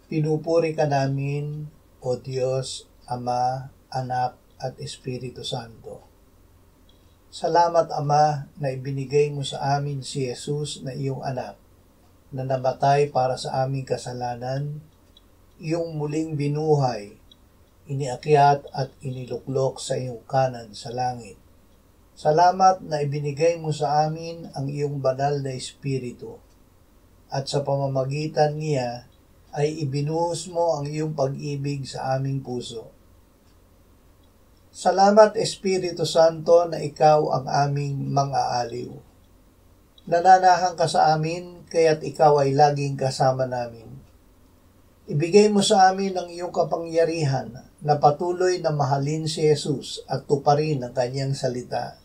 Pinupuri ka namin, O Diyos, Ama, Anak, at Espiritu Santo. Salamat, Ama, na ibinigay mo sa amin si Jesus na iyong anak, na namatay para sa aming kasalanan, iyong muling binuhay, iniakyat at iniluklok sa iyong kanan sa langit. Salamat na ibinigay mo sa amin ang iyong banal na Espiritu, at sa pamamagitan niya ay ibinuhos mo ang iyong pag-ibig sa aming puso. Salamat, Espiritu Santo, na ikaw ang aming mang-aaliw. Nananahan ka sa amin, kaya't ikaw ay laging kasama namin. Ibigay mo sa amin ang iyong kapangyarihan na patuloy na mahalin si Jesus at tuparin ang kanyang salita.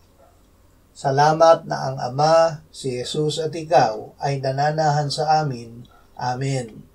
Salamat na ang Ama, si Jesus at ikaw ay nananahan sa amin. Amen.